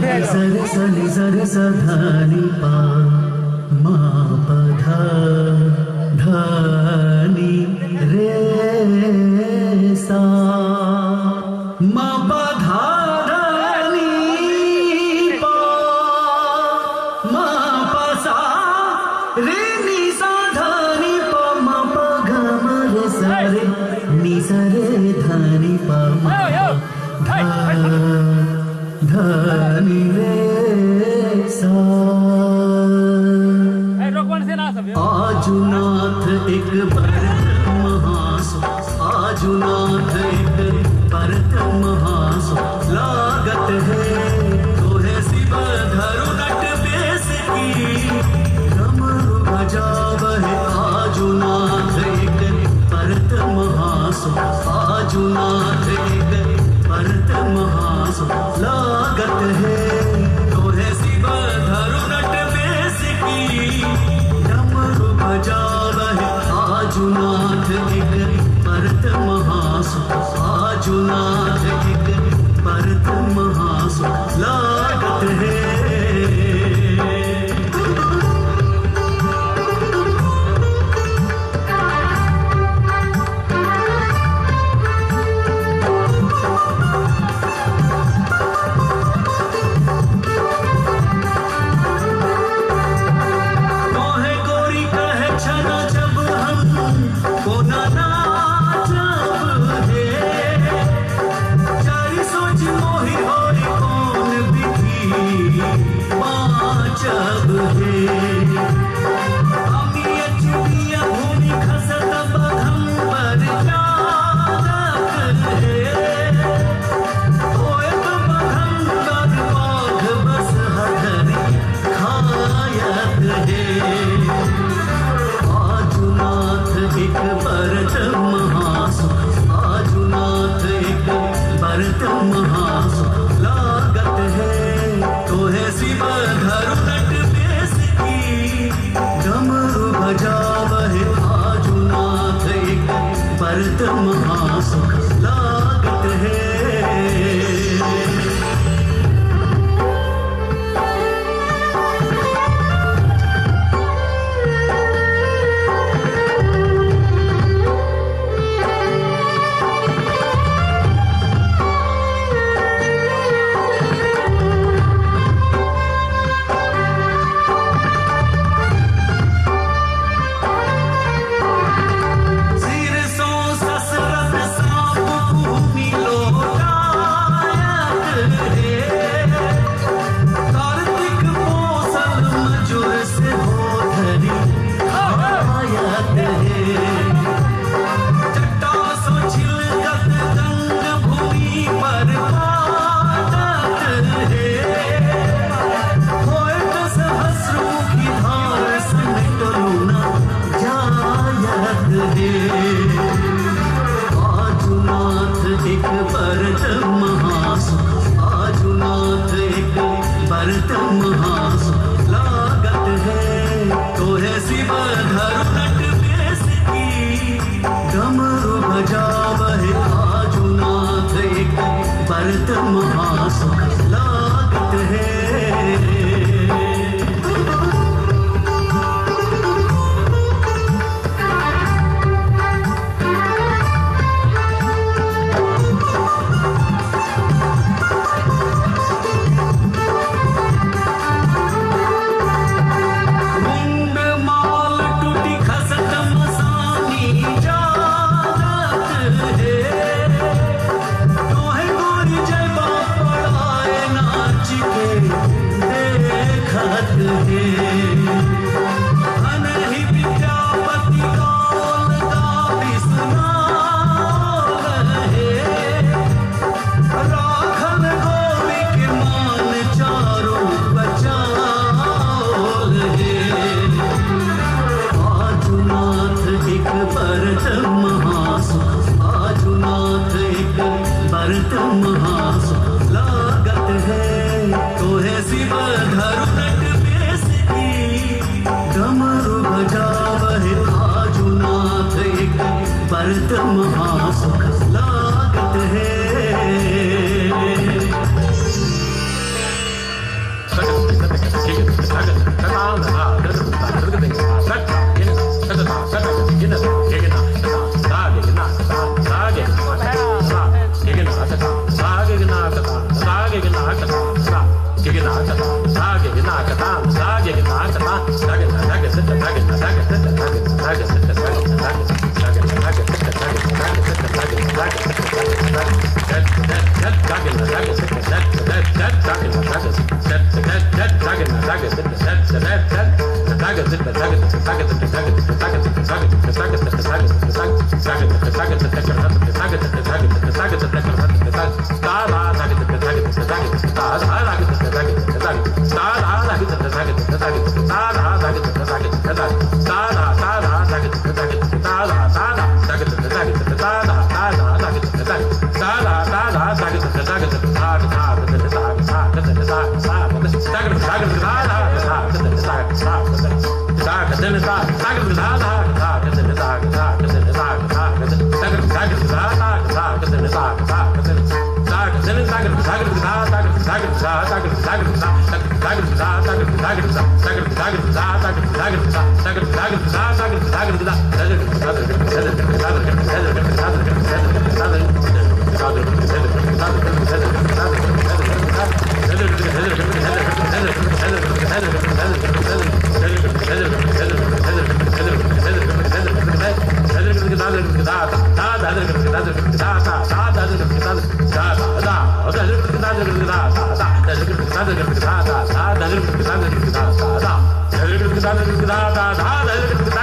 सरे सनि सरे स धनि पा मा प ध धनि रे सा मा प ध धनि पा मा प सा रे नि सा धनि प मा प ग म रे सा रे नि सा रे धनि प मा प धनि रे सा। आजुनाथ एक भरत महासो आजुनाथ एक भरत महासो लागत है तो है शिव धरु नट बेस की डमरू बजावहे आजुनाथ एक भरत महासो आजुनाथ एक भरत महासो लागत है तो है शिव धरु नट बेस की डमरू बजावहे आजुनाथ एक भरत महासो आजुनाथ एक भरत महासो लागत है। भरत महासुख लागत है। भरत महासुख लागत है। भरत महासुख लागत है। da